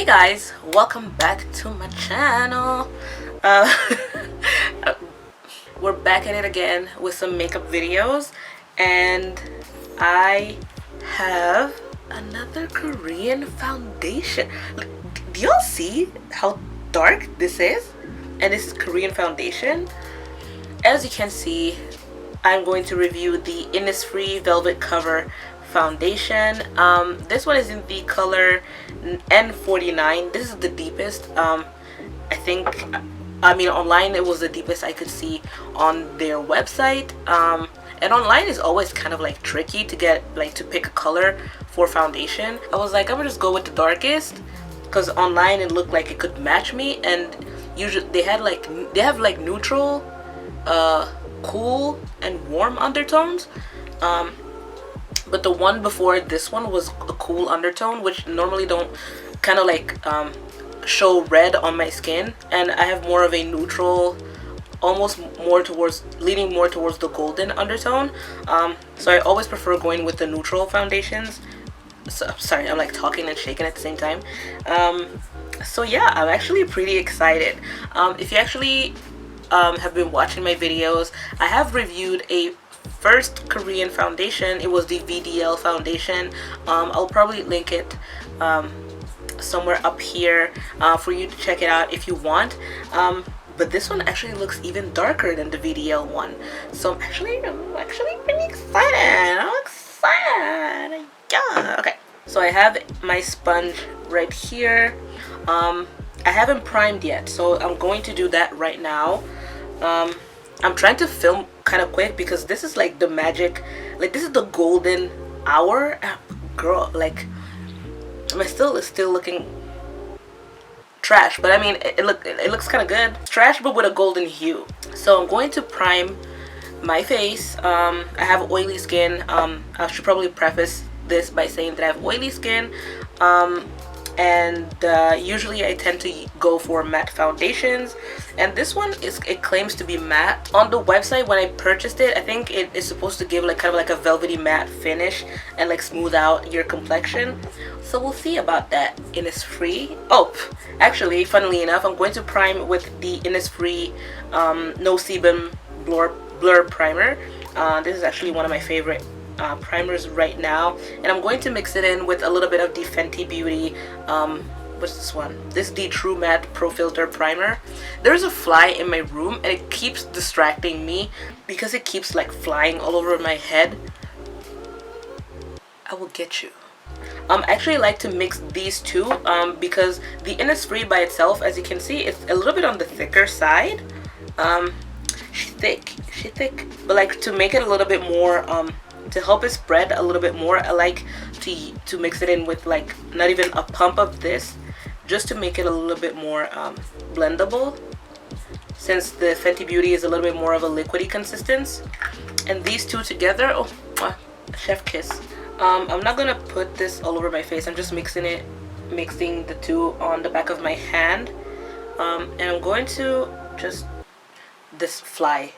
Guys, welcome back to my channel. uh, we're back at it again with some makeup videos, and I have another Korean foundation. Do y'all see how dark this is? And this is Korean foundation. As you can see, I'm going to review the Innisfree Velvet Cover foundation. This one is in the color N49. This is the deepest. I mean, online it was the deepest I could see on their website. And online is always kind of like tricky to get, like, to pick a color for foundation. I was like, I'm gonna just go with the darkest because online it looked like it could match me, and usually they have like neutral, cool and warm undertones. But the one before this one was a cool undertone, which normally don't kind of like show red on my skin, and I have more of a neutral, almost more towards, leaning more towards the golden undertone. So I always prefer going with the neutral foundations. So, sorry, I'm like talking and shaking at the same time. So yeah, I'm actually pretty excited. If you actually have been watching my videos, I have reviewed a first Korean foundation. It was the VDL foundation. I'll probably link it somewhere up here for you to check it out if you want. But this one actually looks even darker than the VDL one, so I'm actually pretty excited. I'm excited. Yeah. Okay, so I have my sponge right here. I haven't primed yet, so I'm going to do that right now. I'm trying to film kind of quick because this is like the magic, like this is the golden hour. Girl, like, am I still looking trash? But I mean, it looks kind of good. It's trash but with a golden hue. So I'm going to prime my face. I have oily skin. I should probably preface this by saying that I have oily skin. And usually I tend to go for matte foundations, and this one it claims to be matte. On the website when I purchased it, I think it is supposed to give like kind of like a velvety matte finish and like smooth out your complexion, so we'll see about that. Innisfree. Oh, actually, funnily enough, I'm going to prime with the Innisfree No Sebum Blur Primer. This is actually one of my favorite primers right now, and I'm going to mix it in with a little bit of the Fenty Beauty, what's this one? This is the True Matte Pro Filter Primer. There's a fly in my room and it keeps distracting me because it keeps like flying all over my head. I will get you. I actually like to mix these two because the Innisfree by itself, as you can see, it's a little bit on the thicker side. She's thick, but like to make it a little bit more to help it spread a little bit more, I like to mix it in with like not even a pump of this, just to make it a little bit more blendable, since the Fenty Beauty is a little bit more of a liquidy consistence. And these two together, oh, chef kiss. I'm not gonna put this all over my face. I'm just mixing the two on the back of my hand, and I'm going to just this fly.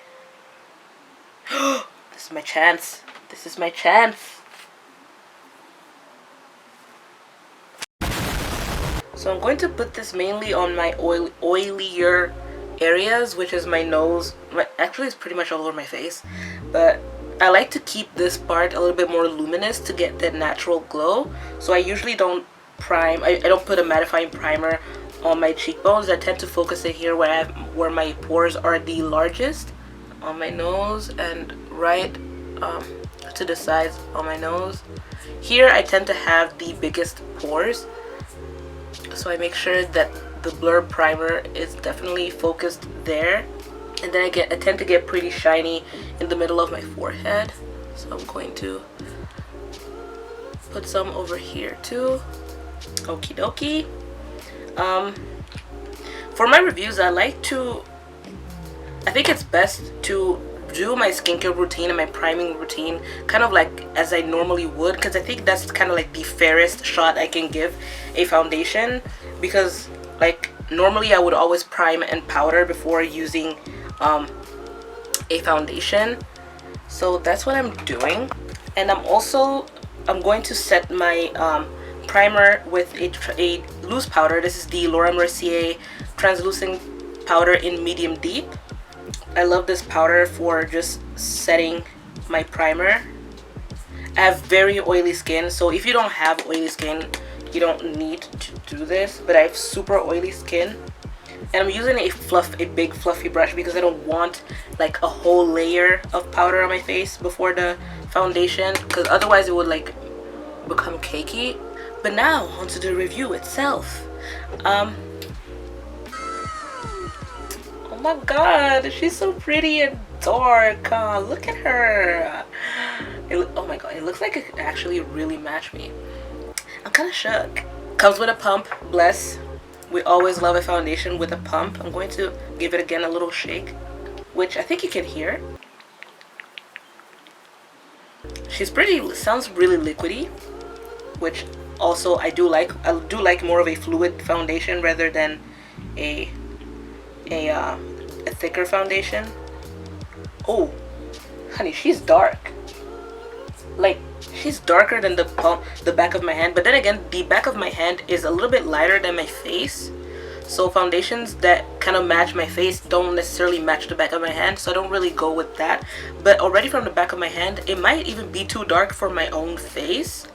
This is my chance. This is my chance. So I'm going to put this mainly on my oilier areas, which is my nose. Actually, it's pretty much all over my face, but I like to keep this part a little bit more luminous to get that natural glow. So I usually don't prime. I don't put a mattifying primer on my cheekbones. I tend to focus it here where my pores are the largest, on my nose, and right to the sides on my nose. Here I tend to have the biggest pores, so I make sure that the blur primer is definitely focused there. And then I tend to get pretty shiny in the middle of my forehead, so I'm going to put some over here too. Okie dokie. For my reviews, I think it's best to do my skincare routine and my priming routine kind of like as I normally would, because I think that's kind of like the fairest shot I can give a foundation, because like normally I would always prime and powder before using a foundation. So that's what I'm doing. And I'm going to set my primer with a loose powder. This is the Laura Mercier translucent powder in medium deep. I love this powder for just setting my primer. I have very oily skin, so if you don't have oily skin, you don't need to do this, but I have super oily skin. And I'm using a big fluffy brush because I don't want like a whole layer of powder on my face before the foundation, because otherwise it would like become cakey. But now onto the review itself. Oh my god, she's so pretty and dark. Look at her. Oh my god, it looks like it could actually really match me. I'm kind of shook. Comes with a pump, bless. We always love a foundation with a pump. I'm going to give it again a little shake, which I think you can hear. She's pretty, sounds really liquidy, which also I do like. I do like more of a fluid foundation rather than a thicker foundation. Oh, honey, she's dark. Like, she's darker than the back of my hand, but then again, the back of my hand is a little bit lighter than my face, so foundations that kind of match my face don't necessarily match the back of my hand, so I don't really go with that. But already from the back of my hand, it might even be too dark for my own face.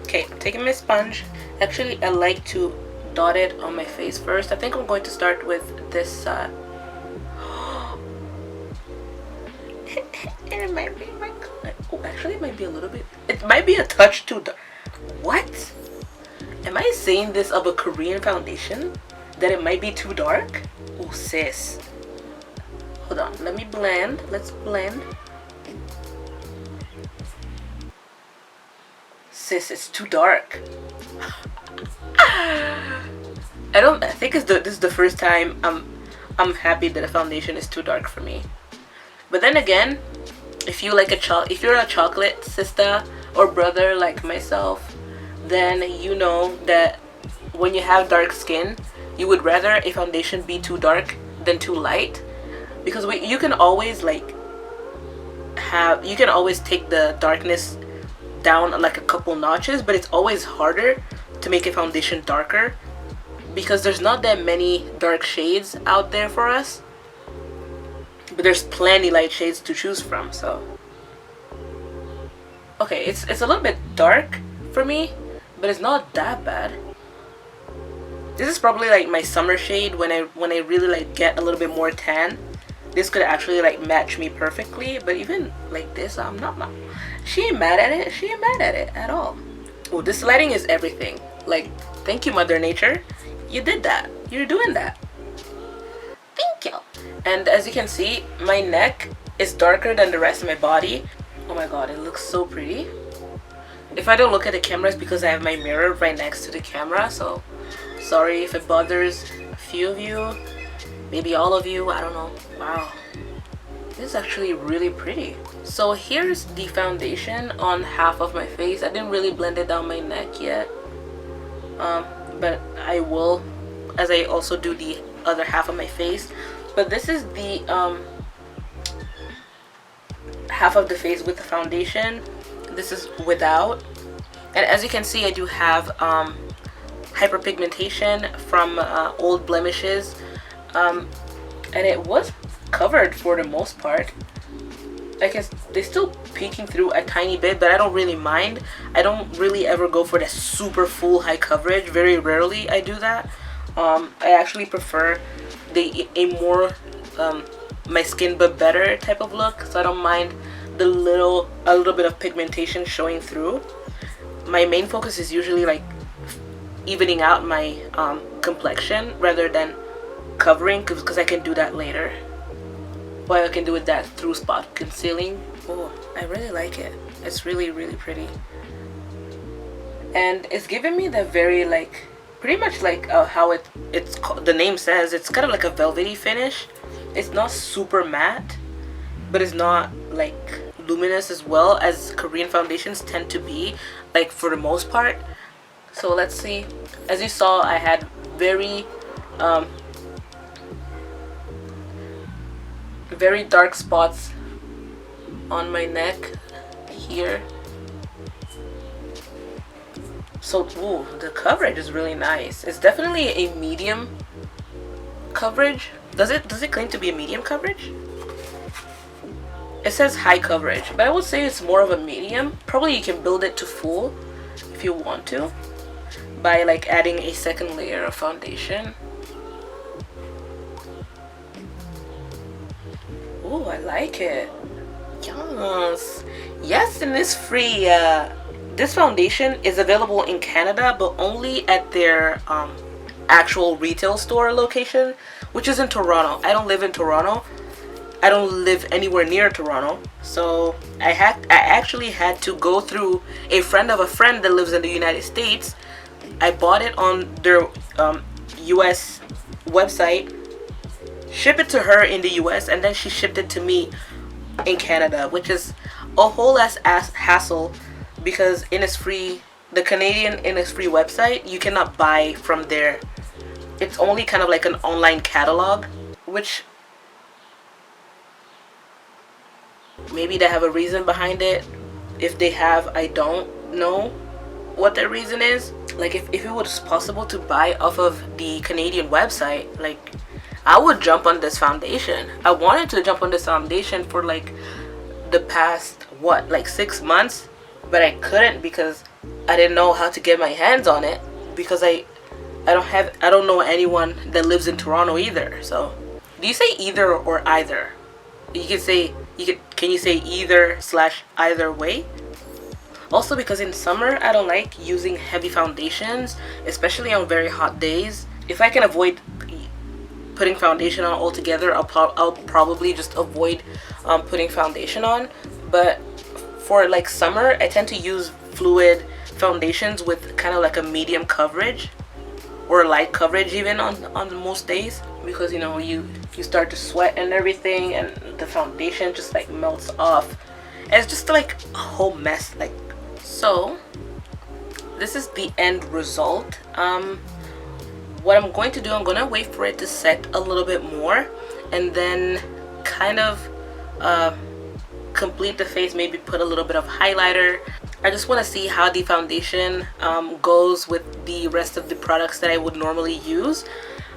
Okay, I'm taking my sponge. Actually, I like to dot it on my face first. I think I'm going to start with this side. And it might be my color. Oh, actually, it might be a little bit. It might be a touch too dark. What? Am I saying this of a Korean foundation? That it might be too dark? Oh, sis. Hold on. Let me blend. Let's blend. Sis, it's too dark. I think this is the first time I'm happy that a foundation is too dark for me. But then again, if you're a chocolate sister or brother like myself, then you know that when you have dark skin, you would rather a foundation be too dark than too light, because you can always take the darkness down like a couple notches, but it's always harder to make a foundation darker because there's not that many dark shades out there for us. But there's plenty light shades to choose from, so. Okay, it's a little bit dark for me, but it's not that bad. This is probably like my summer shade when I really like get a little bit more tan. This could actually like match me perfectly, but even like this, I'm not. She ain't mad at it. She ain't mad at it at all. Oh, this lighting is everything. Like, thank you, Mother Nature. You did that. You're doing that. Thank you. And as you can see, my neck is darker than the rest of my body. Oh my god, it looks so pretty. If I don't look at the camera, it's because I have my mirror right next to the camera, so sorry if it bothers a few of you, maybe all of you, I don't know. Wow, this is actually really pretty. So here's the foundation on half of my face. I didn't really blend it down my neck yet, but I will, as I also do the other half of my face. But this is the half of the face with the foundation. This is without, and as you can see, I do have hyperpigmentation from old blemishes, and it was covered for the most part. I guess they're still peeking through a tiny bit, but I don't really mind. I don't really ever go for the super full high coverage. Very rarely I do that. I actually prefer a more my skin but better type of look, so I don't mind a little bit of pigmentation showing through. My main focus is usually like evening out my complexion rather than covering, because I can do that later. Well, I can do it that through spot concealing. Oh, I really like it. It's really, really pretty, and it's giving me the very like pretty much like how it's the name says. It's kind of like a velvety finish. It's not super matte, but it's not like luminous as well as Korean foundations tend to be, like for the most part. So let's see. As you saw, I had very dark spots on my neck here. So, ooh, the coverage is really nice. It's definitely a medium coverage. Does it claim to be a medium coverage? It says high coverage, but I would say it's more of a medium. Probably you can build it to full if you want to by like adding a second layer of foundation. Ooh, I like it. Yes. Yes, Innisfree. This foundation is available in Canada, but only at their actual retail store location, which is in Toronto. I don't live in Toronto. I don't live anywhere near Toronto, so I actually had to go through a friend of a friend that lives in the United States. I bought it on their US website, ship it to her in the US, and then she shipped it to me in Canada, which is a whole ass hassle because Innisfree, the Canadian Innisfree website, you cannot buy from there. It's only kind of like an online catalog, which maybe they have a reason behind it. If they have, I don't know what their reason is. Like if it was possible to buy off of the Canadian website, like I would jump on this foundation. I wanted to jump on this foundation for like the past what, like 6 months, but I couldn't because I didn't know how to get my hands on it because I don't know anyone that lives in Toronto either. So do you say either or either? Can you say either / either way? Also, because in summer I don't like using heavy foundations, especially on very hot days. If I can avoid putting foundation on altogether, I'll probably just avoid putting foundation on. But for like summer, I tend to use fluid foundations with kind of like a medium coverage or light coverage even on most days, because you know you start to sweat and everything and the foundation just like melts off. And it's just like a whole mess. Like, so this is the end result. What I'm going to do, I'm gonna wait for it to set a little bit more and then kind of complete the face, maybe put a little bit of highlighter. I just want to see how the foundation goes with the rest of the products that I would normally use,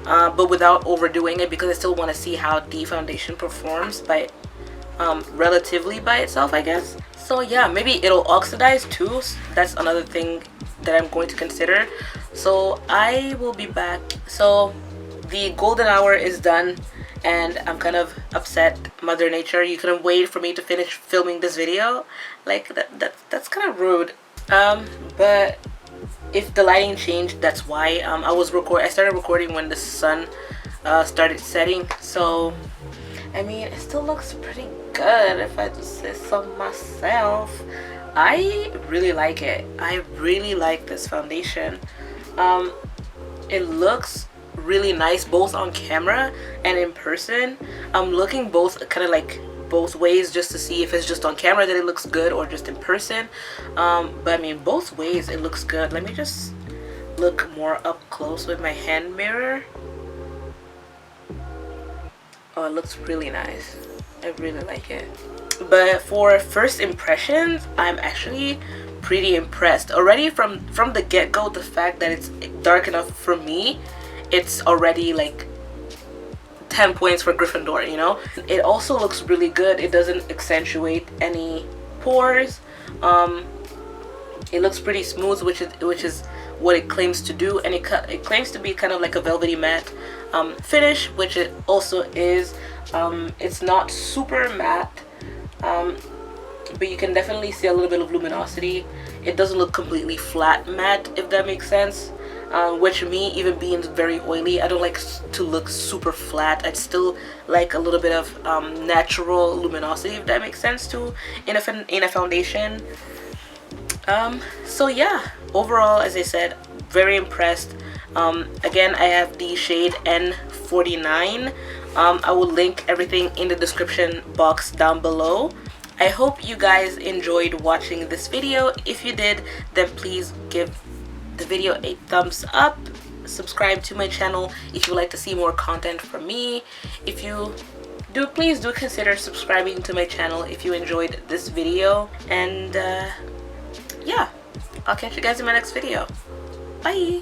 but without overdoing it, because I still want to see how the foundation performs by relatively by itself, I guess. So yeah, maybe it'll oxidize too. That's another thing that I'm going to consider. So I will be back. So the golden hour is done and I'm kind of upset. Mother Nature, you couldn't wait for me to finish filming this video. Like that's kind of rude. But if the lighting changed, that's why. I started recording when the sun started setting. So I mean, it still looks pretty good if I just say so myself. I really like it. I really like this foundation. It looks really nice both on camera and in person. I'm looking both kind of like both ways just to see if it's just on camera that it looks good or just in person. But I mean, both ways it looks good. Let me just look more up close with my hand mirror. Oh, it looks really nice. I really like it. But for first impressions, I'm actually pretty impressed already from the get-go. The fact that it's dark enough for me, it's already like 10 points for Gryffindor, you know. It also looks really good. It doesn't accentuate any pores. It looks pretty smooth, which is what it claims to do, and it claims to be kind of like a velvety matte finish, which it also is. It's not super matte, but you can definitely see a little bit of luminosity. It doesn't look completely flat matte, if that makes sense. Which me, even being very oily, I don't like to look super flat. I'd still like a little bit of natural luminosity, if that makes sense too, in a foundation. So yeah, overall, as I said, very impressed. Again, I have the shade N49. I will link everything in the description box down below. I hope you guys enjoyed watching this video. If you did, then please give the video a thumbs up. Subscribe to my channel if you like to see more content from me. If you do, please do consider subscribing to my channel if you enjoyed this video. And yeah, I'll catch you guys in my next video. Bye!